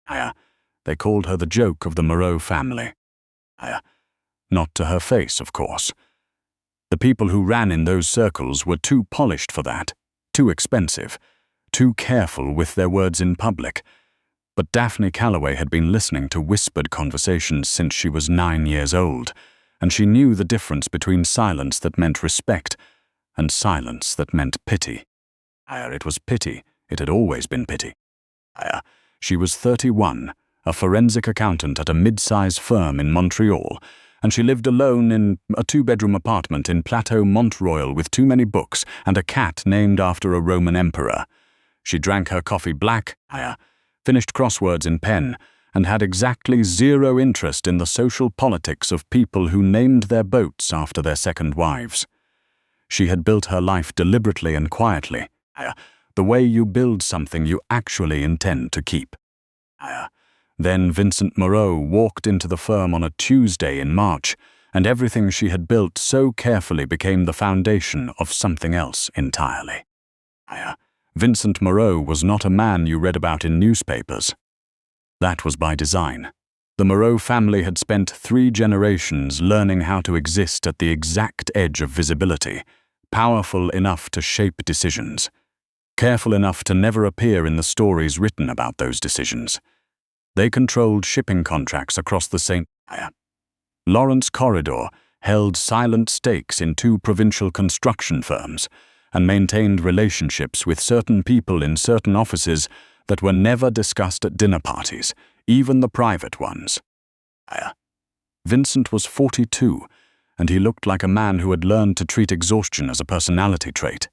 They called her the joke of the Moreau family. Not to her face, of course. The people who ran in those circles were too polished for that, too expensive, too careful with their words in public. But Daphne Calloway had been listening to whispered conversations since she was 9 years old, and she knew the difference between silence that meant respect and silence that meant pity. It was pity. It had always been pity. She was 31, a forensic accountant at a mid-size firm in Montreal, and she lived alone in a 2-bedroom apartment in Plateau, Montreal, with too many books and a cat named after a Roman emperor. She drank her coffee black, finished crosswords in pen, and had exactly zero interest in the social politics of people who named their boats after their second wives. She had built her life deliberately and quietly, the way you build something you actually intend to keep. Then Vincent Moreau walked into the firm on a Tuesday in March, and everything she had built so carefully became the foundation of something else entirely. Vincent Moreau was not a man you read about in newspapers. That was by design. The Moreau family had spent 3 generations learning how to exist at the exact edge of visibility, powerful enough to shape decisions, careful enough to never appear in the stories written about those decisions. They controlled shipping contracts across the St. Lawrence corridor, held silent stakes in 2 provincial construction firms, and maintained relationships with certain people in certain offices that were never discussed at dinner parties, even the private ones. Vincent was 42, and he looked like a man who had learned to treat exhaustion as a personality trait.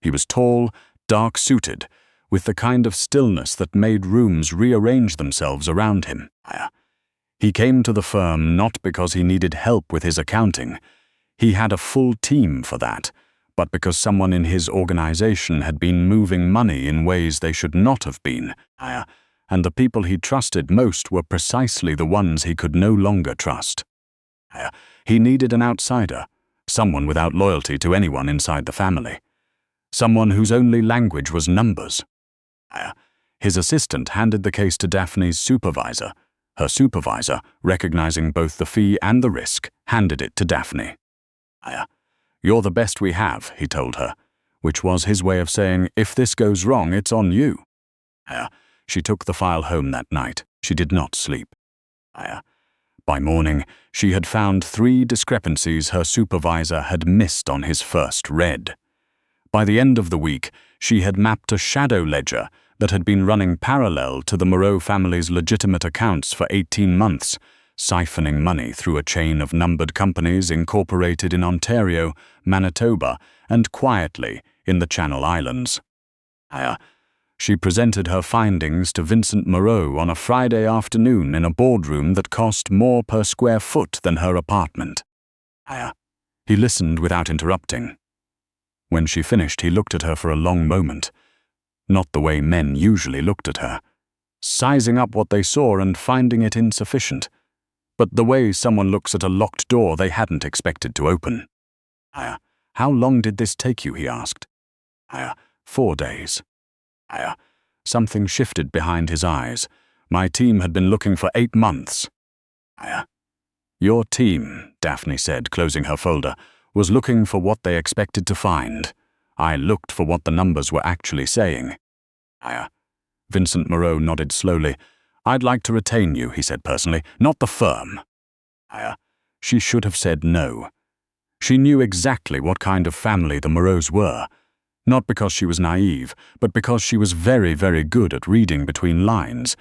He was tall, dark-suited, with the kind of stillness that made rooms rearrange themselves around him. He came to the firm not because he needed help with his accounting. He had a full team for that, but because someone in his organization had been moving money in ways they should not have been, and the people he trusted most were precisely the ones he could no longer trust. He needed an outsider, someone without loyalty to anyone inside the family, someone whose only language was numbers. His assistant handed the case to Daphne's supervisor. Her supervisor, recognizing both the fee and the risk, handed it to Daphne. "You're the best we have," he told her, which was his way of saying, "If this goes wrong, it's on you." She took the file home that night. She did not sleep. By morning, she had found 3 discrepancies her supervisor had missed on his first read. By the end of the week, she had mapped a shadow ledger that had been running parallel to the Moreau family's legitimate accounts for 18 months, siphoning money through a chain of numbered companies incorporated in Ontario, Manitoba, and quietly in the Channel Islands. She presented her findings to Vincent Moreau on a Friday afternoon in a boardroom that cost more per square foot than her apartment. He listened without interrupting. When she finished, he looked at her for a long moment, not the way men usually looked at her, sizing up what they saw and finding it insufficient, but the way someone looks at a locked door they hadn't expected to open. "How long did this take you?" he asked. 4 days. Something shifted behind his eyes. "My team had been looking for 8 months. "Your team," Daphne said, closing her folder, "was looking for what they expected to find. I looked for what the numbers were actually saying." Vincent Moreau nodded slowly. "I'd like to retain you," he said personally, "not the firm." She should have said no. She knew exactly what kind of family the Moreaus were, not because she was naive, but because she was very, very good at reading between lines,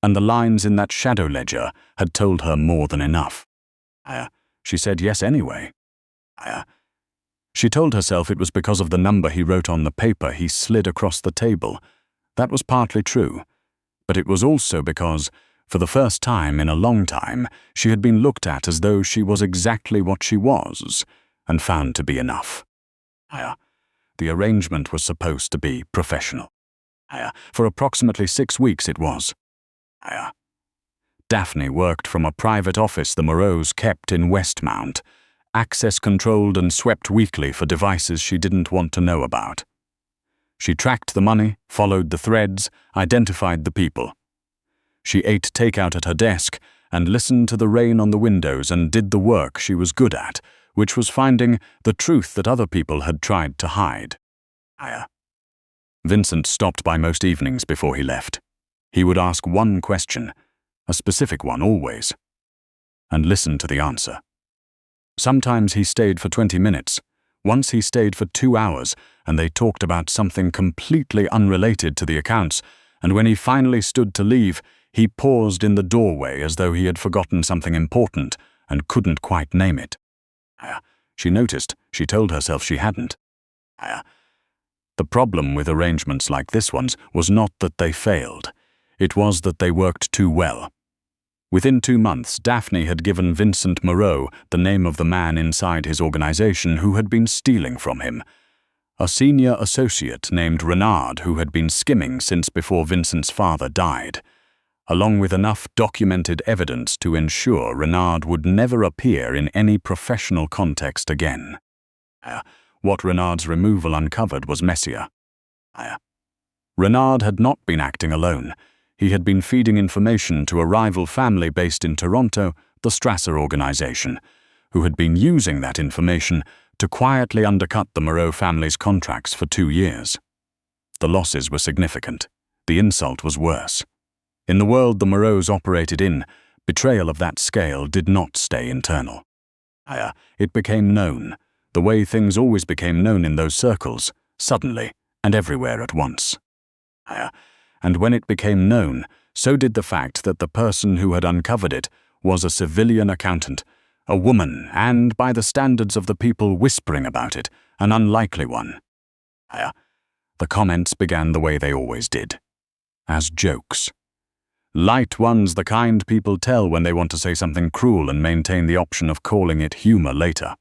and the lines in that shadow ledger had told her more than enough. She said yes anyway. She told herself it was because of the number he wrote on the paper he slid across the table. That was partly true, but it was also because, for the first time in a long time, she had been looked at as though she was exactly what she was, and found to be enough. The arrangement was supposed to be professional. For approximately 6 weeks it was. Daphne worked from a private office the Moreaus kept in Westmount, access-controlled and swept weekly for devices she didn't want to know about. She tracked the money, followed the threads, identified the people. She ate takeout at her desk and listened to the rain on the windows and did the work she was good at, which was finding the truth that other people had tried to hide. Vincent stopped by most evenings before he left. He would ask one question, a specific one always, and listen to the answer. Sometimes he stayed for 20 minutes. Once he stayed for 2 hours, and they talked about something completely unrelated to the accounts, and when he finally stood to leave, he paused in the doorway as though he had forgotten something important and couldn't quite name it. She noticed. She told herself she hadn't. The problem with arrangements like this one's was not that they failed. It was that they worked too well. Within 2 months, Daphne had given Vincent Moreau the name of the man inside his organization who had been stealing from him. A senior associate named Renard who had been skimming since before Vincent's father died, along with enough documented evidence to ensure Renard would never appear in any professional context again. What Renard's removal uncovered was messier. Renard had not been acting alone. He had been feeding information to a rival family based in Toronto, the Strasser organization, who had been using that information to quietly undercut the Moreau family's contracts for 2 years. The losses were significant. The insult was worse. In the world the Moreaus operated in, betrayal of that scale did not stay internal. It became known, the way things always became known in those circles, suddenly and everywhere at once. And when it became known, so did the fact that the person who had uncovered it was a civilian accountant, a woman, and, by the standards of the people whispering about it, an unlikely one. The comments began the way they always did, as jokes. Light ones, the kind people tell when they want to say something cruel and maintain the option of calling it humor later.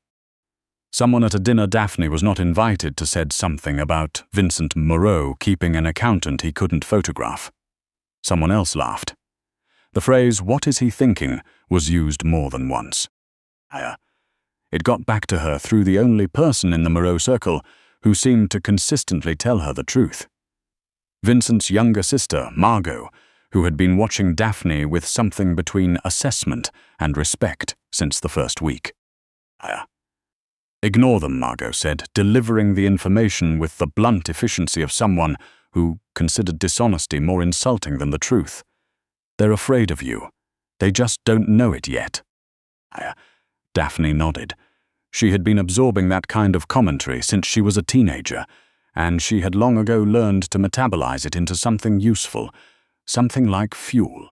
Someone at a dinner Daphne was not invited to said something about Vincent Moreau keeping an accountant he couldn't photograph. Someone else laughed. The phrase, "What is he thinking?" was used more than once. It got back to her through the only person in the Moreau circle who seemed to consistently tell her the truth. Vincent's younger sister, Margot, who had been watching Daphne with something between assessment and respect since the first week. "Ignore them," Margot said, delivering the information with the blunt efficiency of someone who considered dishonesty more insulting than the truth. "They're afraid of you. They just don't know it yet." Daphne nodded. She had been absorbing that kind of commentary since she was a teenager, and she had long ago learned to metabolize it into something useful, something like fuel.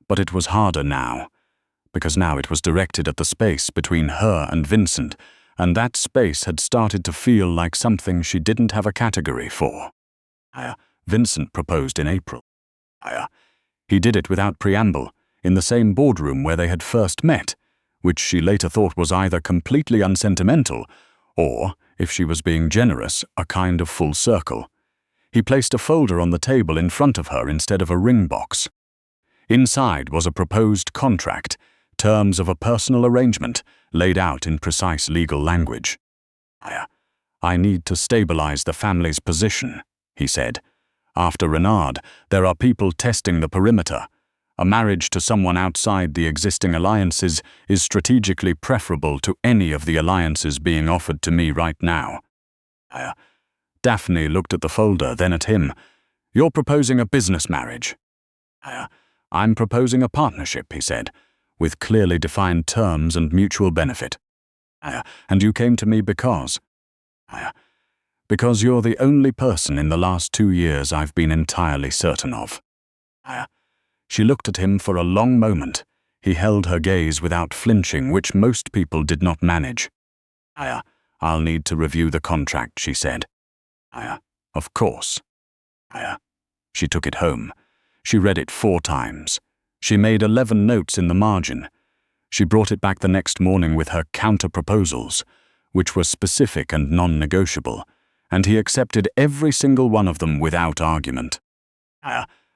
But it was harder now, because now it was directed at the space between her and Vincent, and that space had started to feel like something she didn't have a category for. Vincent proposed in April. He did it without preamble, in the same boardroom where they had first met, which she later thought was either completely unsentimental or, if she was being generous, a kind of full circle. He placed a folder on the table in front of her instead of a ring box. Inside was a proposed contract, terms of a personal arrangement, laid out in precise legal language. "I need to stabilize the family's position," he said. "After Renard, there are people testing the perimeter. A marriage to someone outside the existing alliances is strategically preferable to any of the alliances being offered to me right now." Daphne looked at the folder, then at him. "You're proposing a business marriage." "I'm proposing a partnership," he said, "with clearly defined terms and mutual benefit." "And you came to me because?" "Because you're the only person in the last 2 years I've been entirely certain of." She looked at him for a long moment. He held her gaze without flinching, which most people did not manage. "I'll need to review the contract," she said. "Of course." She took it home. She read it 4 times. She made 11 notes in the margin. She brought it back the next morning with her counter-proposals, which were specific and non-negotiable, and he accepted every single one of them without argument.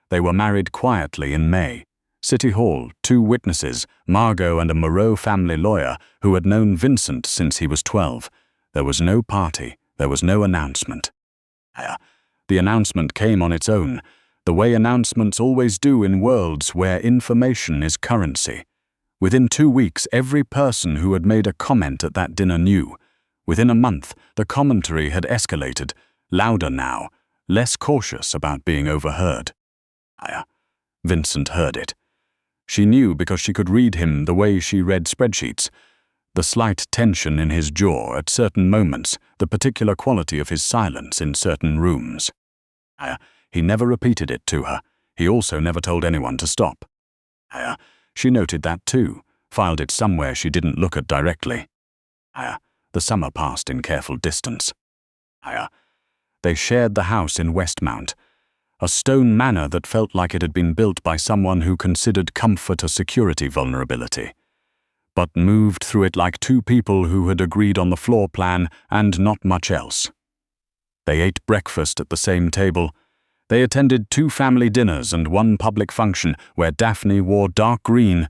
They were married quietly in May. City Hall, 2 witnesses, Margot and a Moreau family lawyer who had known Vincent since he was 12. There was no party. There was no announcement. The announcement came on its own. the way announcements always do in worlds where information is currency. Within 2 weeks, every person who had made a comment at that dinner knew. Within a month, the commentary had escalated, louder now, less cautious about being overheard. Vincent heard it. She knew because she could read him the way she read spreadsheets. The slight tension in his jaw at certain moments, the particular quality of his silence in certain rooms. He never repeated it to her. He also never told anyone to stop. She noted that too, filed it somewhere she didn't look at directly. The summer passed in careful distance. They shared the house in Westmount, a stone manor that felt like it had been built by someone who considered comfort a security vulnerability, but moved through it like two people who had agreed on the floor plan and not much else. They ate breakfast at the same table. They attended 2 family dinners and 1 public function where Daphne wore dark green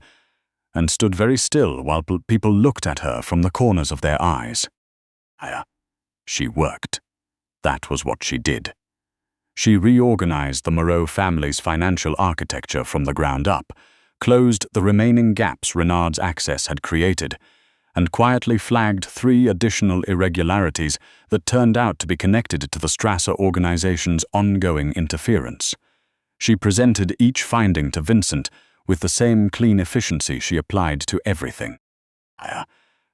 and stood very still while people looked at her from the corners of their eyes. She worked. That was what she did. She reorganized the Moreau family's financial architecture from the ground up, closed the remaining gaps Renard's access had created, and quietly flagged 3 additional irregularities that turned out to be connected to the Strasser organization's ongoing interference. She presented each finding to Vincent with the same clean efficiency she applied to everything.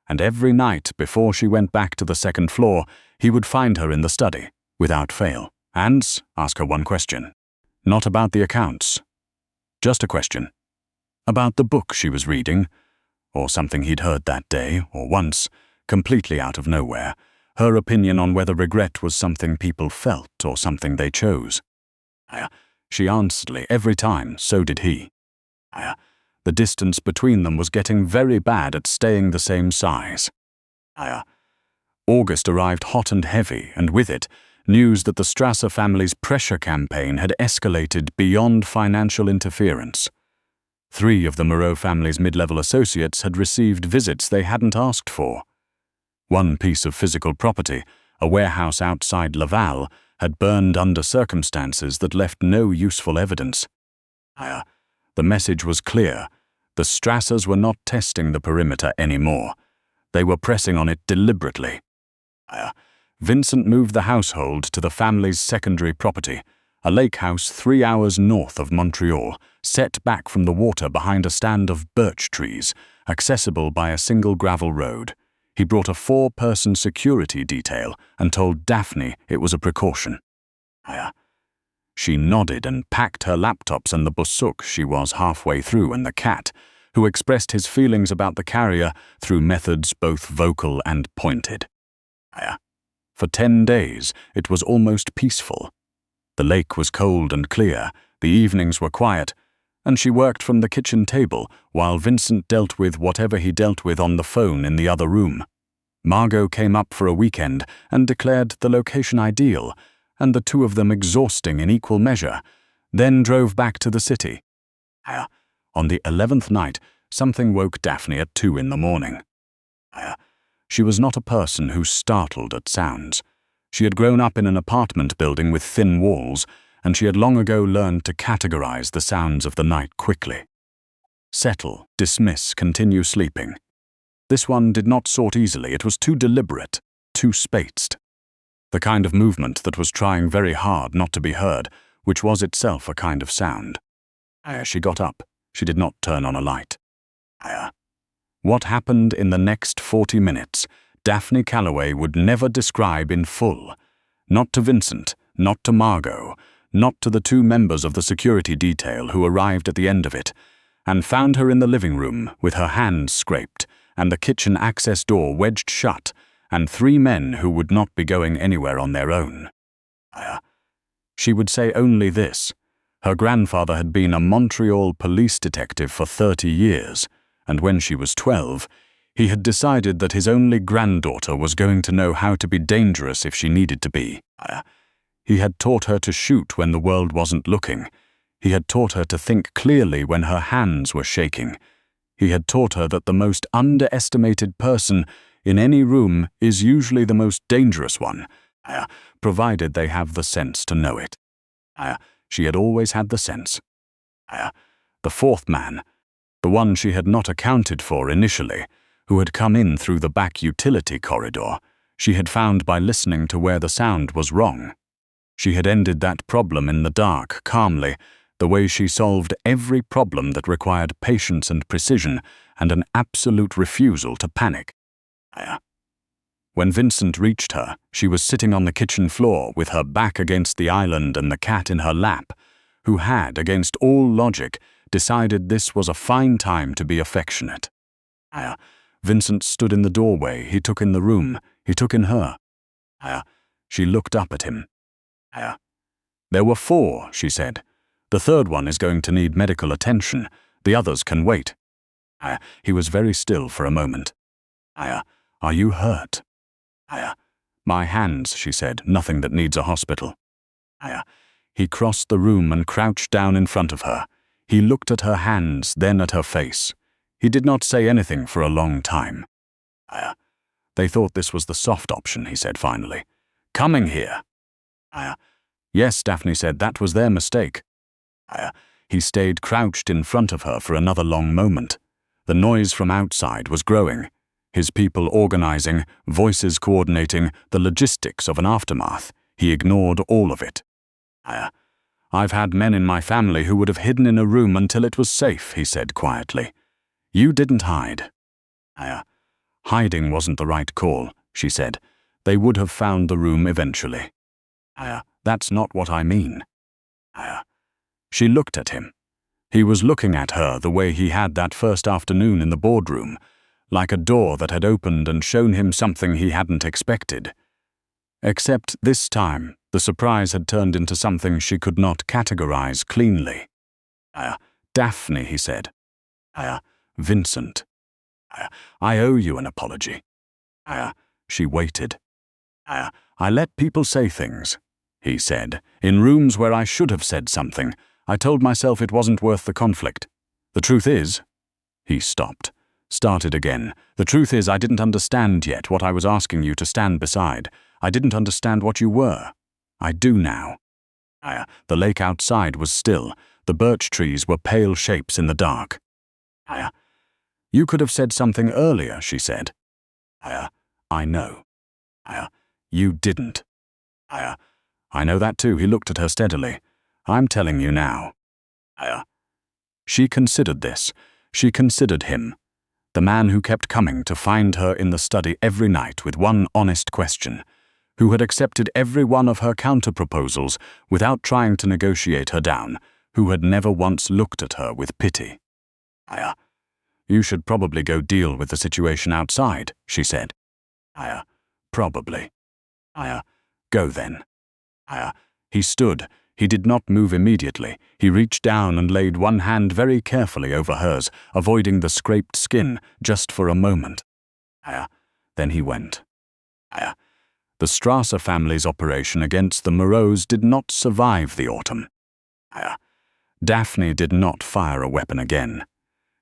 And every night before she went back to the 2nd floor, he would find her in the study, without fail, and ask her one question. Not about the accounts. Just a question. About the book she was reading, or something he'd heard that day, or once, completely out of nowhere, her opinion on whether regret was something people felt or something they chose. She answered every time, so did he. The distance between them was getting very bad at staying the same size. August arrived hot and heavy, and with it, news that the Strasser family's pressure campaign had escalated beyond financial interference. 3 of the Moreau family's mid-level associates had received visits they hadn't asked for. 1 piece of physical property, a warehouse outside Laval, had burned under circumstances that left no useful evidence. The message was clear. The Strassers were not testing the perimeter anymore. They were pressing on it deliberately. Vincent moved the household to the family's secondary property, a lake house 3 hours north of Montreal, set back from the water behind a stand of birch trees, accessible by a single gravel road. He brought a 4-person security detail and told Daphne it was a precaution. She nodded and packed her laptops and the busuk she was halfway through and the cat, who expressed his feelings about the carrier through methods both vocal and pointed. For 10 days, it was almost peaceful. The lake was cold and clear, the evenings were quiet, and she worked from the kitchen table while Vincent dealt with whatever he dealt with on the phone in the other room. Margot came up for a weekend and declared the location ideal, and the 2 of them exhausting in equal measure, then drove back to the city. On the 11th night, something woke Daphne at 2 in the morning. She was not a person who startled at sounds. She had grown up in an apartment building with thin walls, and she had long ago learned to categorize the sounds of the night quickly. Settle, dismiss, continue sleeping. This one did not sort easily. It was too deliberate, too spaced. The kind of movement that was trying very hard not to be heard, which was itself a kind of sound. She got up. She did not turn on a light. What happened in the next 40 minutes, Daphne Calloway would never describe in full. Not to Vincent, not to Margot, not to the 2 members of the security detail who arrived at the end of it, and found her in the living room with her hands scraped and the kitchen access door wedged shut, and 3 men who would not be going anywhere on their own. She would say only this. Her grandfather had been a Montreal police detective for 30 years, and when she was 12, he had decided that his only granddaughter was going to know how to be dangerous if she needed to be. He had taught her to shoot when the world wasn't looking. He had taught her to think clearly when her hands were shaking. He had taught her that the most underestimated person in any room is usually the most dangerous one, provided they have the sense to know it. She had always had the sense. The fourth man, the one she had not accounted for initially, who had come in through the back utility corridor, she had found by listening to where the sound was wrong. She had ended that problem in the dark, calmly, the way she solved every problem that required patience and precision and an absolute refusal to panic. When Vincent reached her, she was sitting on the kitchen floor with her back against the island and the cat in her lap, who had, against all logic, decided this was a fine time to be affectionate. Vincent stood in the doorway. He took in the room. He took in her. She looked up at him. There were 4, she said. The third one is going to need medical attention. The others can wait. He was very still for a moment. Are you hurt? My hands, she said, nothing that needs a hospital. He crossed the room and crouched down in front of her. He looked at her hands, then at her face. He did not say anything for a long time. They thought this was the soft option, he said finally. Coming here. Yes, Daphne said, that was their mistake. He stayed crouched in front of her for another long moment. The noise from outside was growing. His people organizing, voices coordinating, the logistics of an aftermath. He ignored all of it. I've had men in my family who would have hidden in a room until it was safe, he said quietly. You didn't hide. Hiding wasn't the right call, she said. They would have found the room eventually. That's not what I mean. She looked at him. He was looking at her the way he had that first afternoon in the boardroom, like a door that had opened and shown him something he hadn't expected. Except this time, the surprise had turned into something she could not categorize cleanly. Daphne, he said. Vincent. I owe you an apology. She waited. I let people say things, he said. In rooms where I should have said something, I told myself it wasn't worth the conflict. The truth is, he stopped, started again. The truth is I didn't understand yet what I was asking you to stand beside. I didn't understand what you were. I do now. The lake outside was still. The birch trees were pale shapes in the dark. You could have said something earlier, she said. I know. You didn't. I know that too. He looked at her steadily. I'm telling you now. She considered this. She considered him. The man who kept coming to find her in the study every night with one honest question, who had accepted every one of her counter-proposals without trying to negotiate her down, who had never once looked at her with pity. You should probably go deal with the situation outside, she said. Probably. Go then. He stood. He did not move immediately. He reached down and laid one hand very carefully over hers, avoiding the scraped skin just for a moment. Then he went. The Strasser family's operation against the Moreaus did not survive the autumn. Daphne did not fire a weapon again.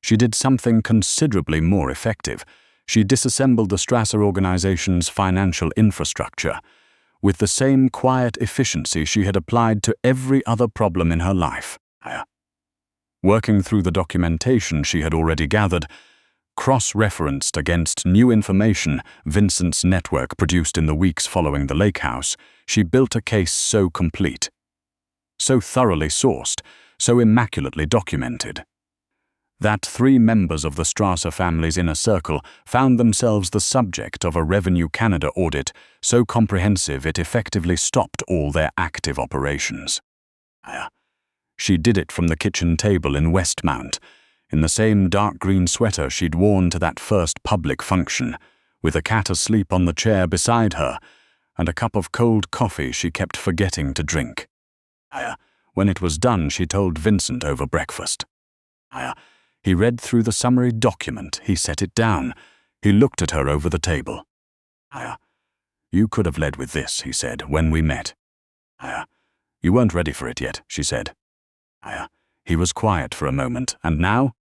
She did something considerably more effective. She disassembled the Strasser organization's financial infrastructure with the same quiet efficiency she had applied to every other problem in her life. Working through the documentation she had already gathered, cross-referenced against new information Vincent's network produced in the weeks following the lake house, she built a case so complete, so thoroughly sourced, so immaculately documented, that 3 members of the Strasser family's inner circle found themselves the subject of a Revenue Canada audit so comprehensive it effectively stopped all their active operations. She did it from the kitchen table in Westmount, in the same dark green sweater she'd worn to that first public function, with a cat asleep on the chair beside her and a cup of cold coffee she kept forgetting to drink. When it was done, she told Vincent over breakfast. He read through the summary document. He set it down. He looked at her over the table. You could have led with this, he said, when we met. You weren't ready for it yet, she said. He was quiet for a moment. And now?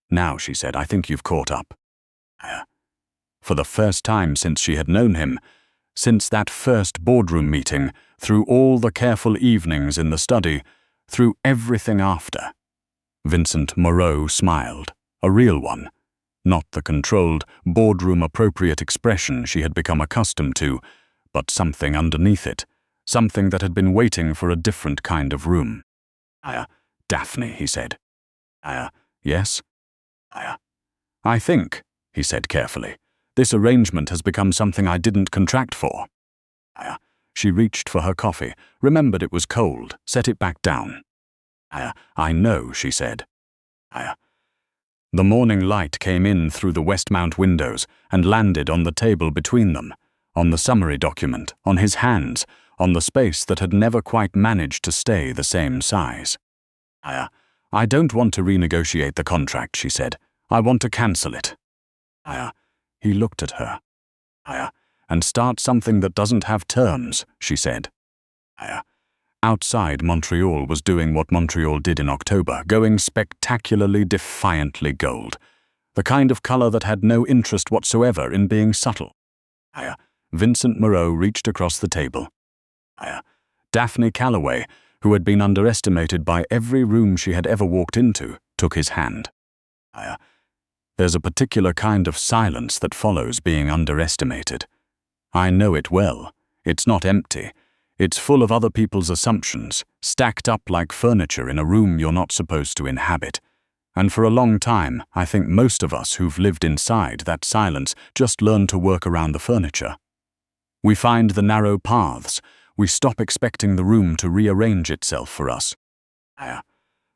Now, she said, I think you've caught up. For the first time since she had known him, since that first boardroom meeting, through all the careful evenings in the study, through everything after. Vincent Moreau smiled, a real one, not the controlled, boardroom-appropriate expression she had become accustomed to, but something underneath it, something that had been waiting for a different kind of room. Daphne, he said. Yes? I think, he said carefully, this arrangement has become something I didn't contract for. She reached for her coffee, remembered it was cold, set it back down. I know, she said. The morning light came in through the Westmount windows and landed on the table between them, on the summary document, on his hands, on the space that had never quite managed to stay the same size. I don't want to renegotiate the contract, she said. I want to cancel it. He looked at her. And start something that doesn't have terms, she said. Outside, Montreal was doing what Montreal did in October, going spectacularly, defiantly gold. The kind of color that had no interest whatsoever in being subtle. Vincent Moreau reached across the table. Daphne Calloway, who had been underestimated by every room she had ever walked into, took his hand. There's a particular kind of silence that follows being underestimated. I know it well. It's not empty. It's full of other people's assumptions, stacked up like furniture in a room you're not supposed to inhabit. And for a long time, I think most of us who've lived inside that silence just learn to work around the furniture. We find the narrow paths. We stop expecting the room to rearrange itself for us.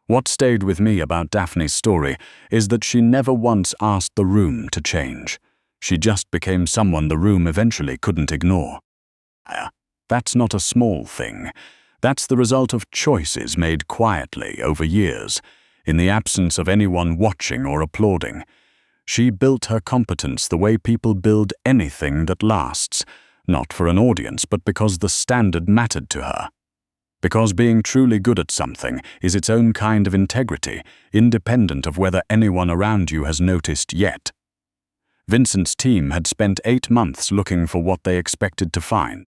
What stayed with me about Daphne's story is that she never once asked the room to change. She just became someone the room eventually couldn't ignore. That's not a small thing. That's the result of choices made quietly over years, in the absence of anyone watching or applauding. She built her competence the way people build anything that lasts, not for an audience, but because the standard mattered to her. Because being truly good at something is its own kind of integrity, independent of whether anyone around you has noticed yet. Vincent's team had spent 8 months looking for what they expected to find.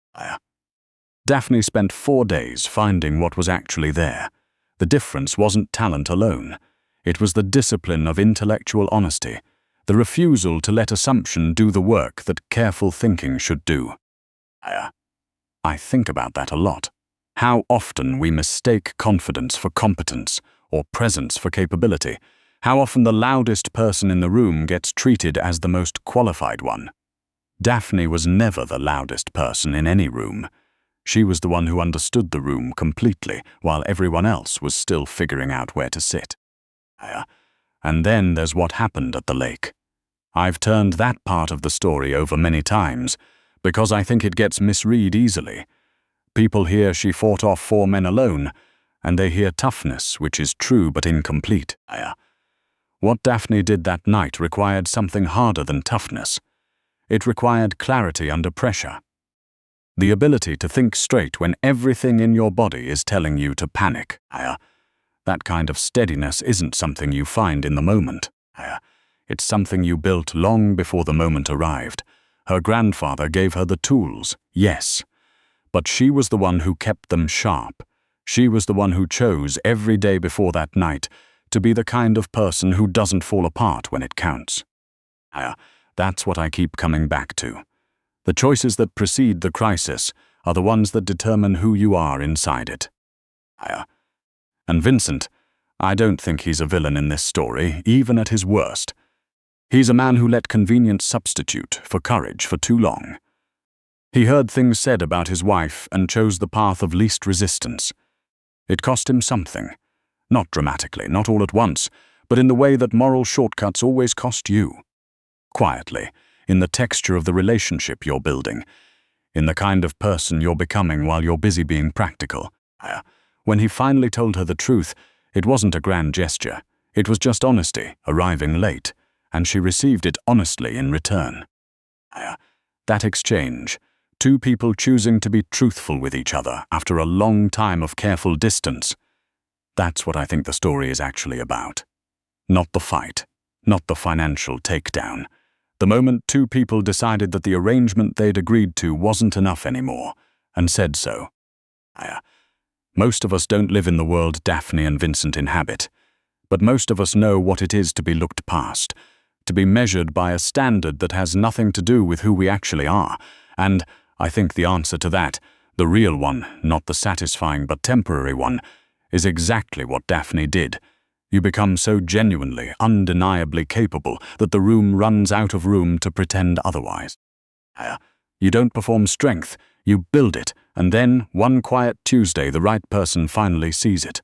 Daphne spent 4 days finding what was actually there. The difference wasn't talent alone. It was the discipline of intellectual honesty, the refusal to let assumption do the work that careful thinking should do. I think about that a lot. How often we mistake confidence for competence, or presence for capability. How often the loudest person in the room gets treated as the most qualified one. Daphne was never the loudest person in any room. She was the one who understood the room completely, while everyone else was still figuring out where to sit. And then there's what happened at the lake. I've turned that part of the story over many times, because I think it gets misread easily. People hear she fought off 4 men alone, and they hear toughness, which is true but incomplete. What Daphne did that night required something harder than toughness. It required clarity under pressure. The ability to think straight when everything in your body is telling you to panic. That kind of steadiness isn't something you find in the moment. It's something you built long before the moment arrived. Her grandfather gave her the tools, yes. But she was the one who kept them sharp. She was the one who chose every day before that night to be the kind of person who doesn't fall apart when it counts. That's what I keep coming back to. The choices that precede the crisis are the ones that determine who you are inside it. And Vincent, I don't think he's a villain in this story, even at his worst. He's a man who let convenience substitute for courage for too long. He heard things said about his wife and chose the path of least resistance. It cost him something. Not dramatically, not all at once, but in the way that moral shortcuts always cost you. Quietly, in the texture of the relationship you're building, in the kind of person you're becoming while you're busy being practical. When he finally told her the truth, it wasn't a grand gesture. It was just honesty, arriving late, and she received it honestly in return. That exchange, 2 people choosing to be truthful with each other after a long time of careful distance, that's what I think the story is actually about. Not the fight, not the financial takedown. The moment 2 people decided that the arrangement they'd agreed to wasn't enough anymore, and said so. Most of us don't live in the world Daphne and Vincent inhabit, but most of us know what it is to be looked past, to be measured by a standard that has nothing to do with who we actually are. And I think the answer to that, the real one, not the satisfying but temporary one, is exactly what Daphne did. You become so genuinely, undeniably capable that the room runs out of room to pretend otherwise. You don't perform strength, you build it, and then, one quiet Tuesday, the right person finally sees it.